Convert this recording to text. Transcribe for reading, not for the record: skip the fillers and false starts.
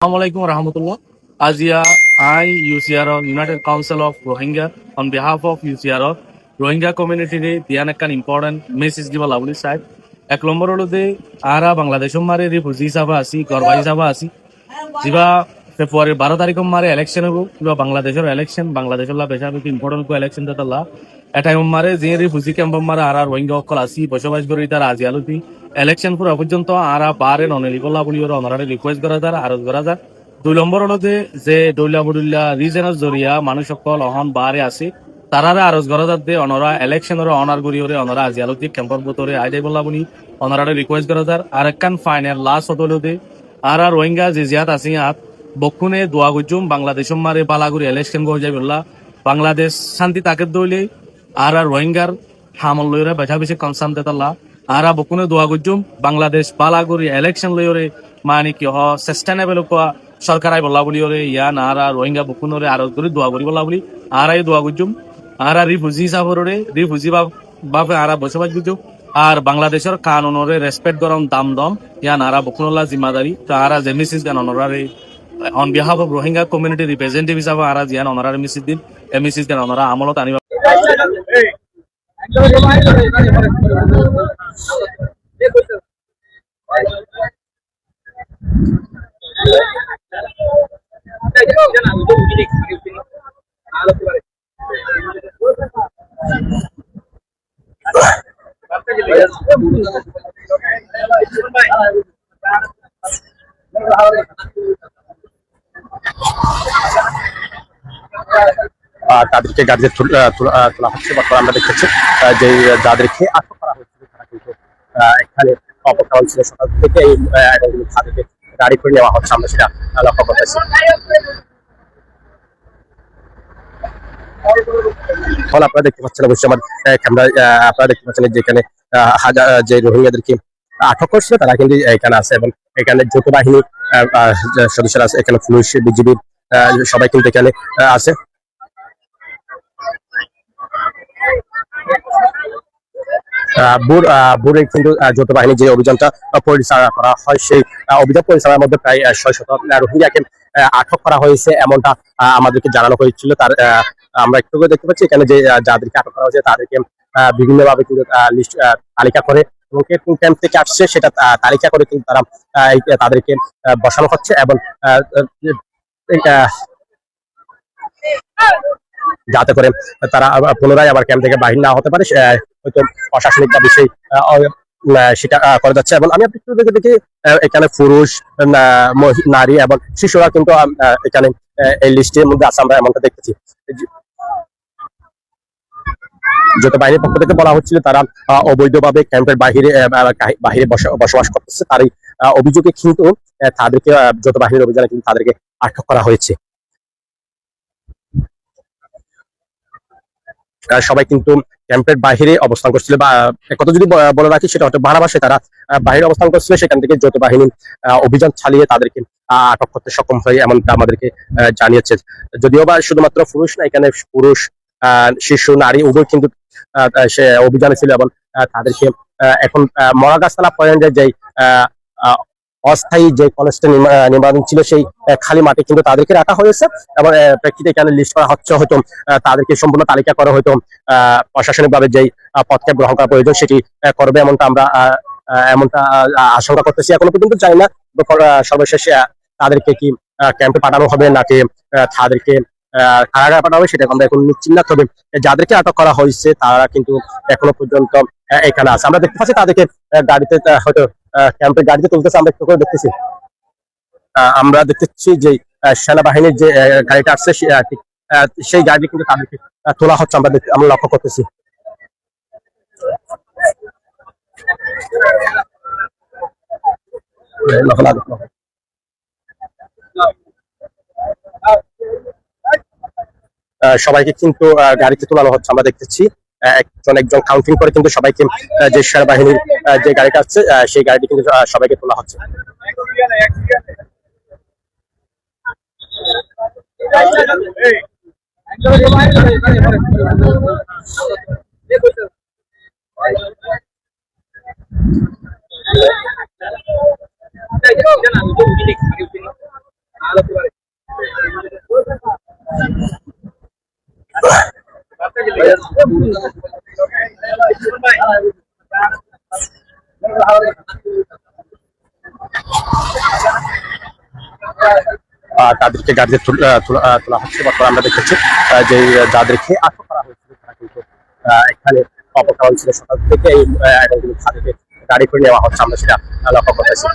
Assalamualaikum warahmatullah. Azia, I, UCRO, United Council of Rohingya, on behalf of UCRO, Rohingya community রে দিয়ান একখান important message দিবা lovely সাহেব এক নম্বর হলো যে আরা বাংলাদেশ মারে রিফিউজি হিসাবে আসি গর্বা হিসাবে আসি যা ফেব্রুয়ারির 12 তারিখ মারে ইলেকশন হবো কিংবা বাংলাদেশের ইলেকশন বাংলাদেশের বেশি ইম্পর্টেন্ট কো ইলেকশন তালা এটা মারে যে রিফিউজি ক্যাম্প মারে আর রোহিঙ্গা অকল আসি বসবাস করে তার আজি আলোতি ইলেকশন পুরা পর্যন্ত আরা বারে ননেলিবলা বলি অনারে রিকোয়েস্ট করা যার আরজ করা যার 2 নম্বর হলো যে দৌলা বদুল্লা রিজনের জরিয়া মানুষ সকল অহন বারে আছে তারারে আরজ করা যার দে অনরা ইলেকশনের অনার করি ওরে অনরা আজি আলোতি ক্যাম্পর বতরে আইডাই বলা বলি অনারে রিকোয়েস্ট করা যার আর একখান ফাইনাল লাস্ট হতো দে আর রোহিঙ্গা যে জিয়াত আছে ইয়াত বক্ষুনে দোয়া গুজুম বাংলাদেশ মারে বালাগুড়ি ইলেকশন গো যাই বললা বাংলাদেশ শান্তি তাকে দইলে আর রোহিঙ্গার হামল লইরে বেছা বেশি কনসার্ন দেতাল্লা আর বকুনে দোয়া গুজুম বাংলাদেশ বালাগুড়ি ইলেকশন লইরে মানে কি হ সাস্টেনেবল কোয়া সরকারাই বলা বলি ওরে ইয়া না আর রোহিঙ্গা বকুনরে আর করে দোয়া করি বলা বলি আর এই দোয়া গুজুম আর রিফিউজি হিসাবরে রিফিউজি বাপে আর বসবাস গুজুম আর বাংলাদেশের কানুনরে রেসপেক্ট গরম দাম দম ইয়া নারা বকুনল্লা জিম্মাদারি তো আর যে মিসিস গান অনরারে on behalf of Rohingya community representative হিসাবে আর জিয়ান অনারারে মিসিস দিন এ মিসিস গান অনারা আমলত আনিবা তাদেরকে গাড়িতে তোলা হচ্ছে। বর্তমানে আমরা দেখতেছি যে যাদেরকে আটক করা হয়েছিল তারা কিন্তু এখানে অপেক্ষা হয়েছিল সকাল থেকে তাদেরকে গাড়ি করে নেওয়া হচ্ছে, আমরা সেটা লক্ষ্য করতেছি। ফলে আপনারা দেখতে পাচ্ছেন অবশ্যই আমার ক্যামেরায় আপনারা দেখতে পাচ্ছেন যেখানে যে রোহিঙ্গাদেরকে আটক করছিল তারা কিন্তু এখানে আছে এবং এখানে যৌথ বাহিনী সদস্যরা আছে, এখানে পুলিশ বিজিবি সবাই কিন্তু এখানে আছে। বুড়ে কিন্তু যৌথ বাহিনী যে অভিযানটা পরিচালনা করা হয় সেই অভিযান পরিচালনার মধ্যে প্রায় 600 রোহিঙ্গাকে আটক করা হয়েছে এমনটা আমাদেরকে জানানো হয়েছিল। তার আমরা একটু দেখতে পাচ্ছি এখানে যে যাদেরকে আটক করা হয়েছে তাদেরকে বিভিন্নভাবে কিন্তু লিস্ট তালিকা করে এবং কোন ক্যাম্প থেকে আসছে সেটা তালিকা করে কিন্তু তারা তাদেরকে বসানো হচ্ছে এবং যাতে করে তারা পুনরায় আবার ক্যাম্প থেকে বাহির না হতে পারে হয়তো প্রশাসনিক বা বিষয় সেটা করা যাচ্ছে। এবং আমি একটু দেখি এখানে পুরুষ নারী এবং শিশুরা কিন্তু এখানে এই লিস্টের মধ্যে আছে, আমরা এমনটা দেখতেছি। যৌথ বাহিনীর পক্ষ থেকে বলা হচ্ছিল তারা অবৈধভাবে ক্যাম্পের বাহিরে বসবাস করতেছে, তার এই অভিযোগে কিন্তু তাদেরকে যৌথ বাহিনীর অভিযানে কিন্তু তাদেরকে আটক করা হয়েছে। সবাই কিন্তু ক্যাম্পের বাহিরে অবস্থান করছিল, বা একথা যদি বলে রাখি সেটা হয়তো বাংলা ভাষায় তারা বাহিরে অবস্থান করছিল, সেখান থেকে যৌথ বাহিনী অভিযান চালিয়ে তাদেরকে আটক করতে সক্ষম হয় এমনটা আমাদেরকে জানিয়েছে। যদিও বা শুধুমাত্র পুরুষ না, এখানে পুরুষ শিশু নারী উভয় কিন্তু সে অভিযানে ছিল এবং তাদেরকে এখন মরাগাছতলা পয়েন্টের যে অস্থায়ী যে কলেজটা নির্মাণ ছিল সেই খালি মাঠে কিন্তু তাদেরকে রাখা হয়েছে এবং প্রেক্ষিতে এখানে লিস্ট করা হচ্ছে, হয়তো তাদেরকে সম্পূর্ণ তালিকা করা হয়তো প্রশাসনিক ভাবে যেই পদক্ষেপ গ্রহণ করা প্রয়োজন সেটি করবে এমনটা আমরা আশঙ্কা করতেছি। এখনো পর্যন্ত জানি না সর্বশেষ তাদেরকে কি ক্যাম্পে পাঠানো হবে নাকি তাদেরকে কারাগারে পাঠানো হবে সেটা আমরা এখন নিশ্চিত না। তবে যাদেরকে আটক করা হয়েছে তারা কিন্তু এখনো পর্যন্ত এখানে আছে। আমরা দেখতে পাচ্ছি তাদেরকে গাড়িতে হয়তো ক্যাম্পের গাড়িতে তুলতেছে, আমরা একটু করে দেখতেছি। আমরা দেখতেছি যে সেনাবাহিনীর যে গাড়িটা আসছে সেই গাড়ি কিন্তু তাদেরকে তোলা হচ্ছে, আমরা লক্ষ্য করতেছি। সবাইকে কিন্তু গাড়িতে তোলানো হচ্ছে, আমরা দেখতেছি একজন কাউন্টিং করে কিন্তু সবাইকে যে সেনাবাহিনীর যে গাড়িটা আসছে সেই গাড়িটি কিন্তু সবাইকে তোলা হচ্ছে। তাদেরকে গাড়িতে তোলা হচ্ছে। বর্তমানে আমরা দেখেছি যে যাদেরকে আটক করা হয়েছিল তারা কিন্তু এখানে অপেক্ষা হয়েছিল সকাল থেকে এবং কিন্তু তাদেরকে গাড়ি করে নেওয়া হচ্ছে, আমরা সেটা লক্ষ্য করতেছি।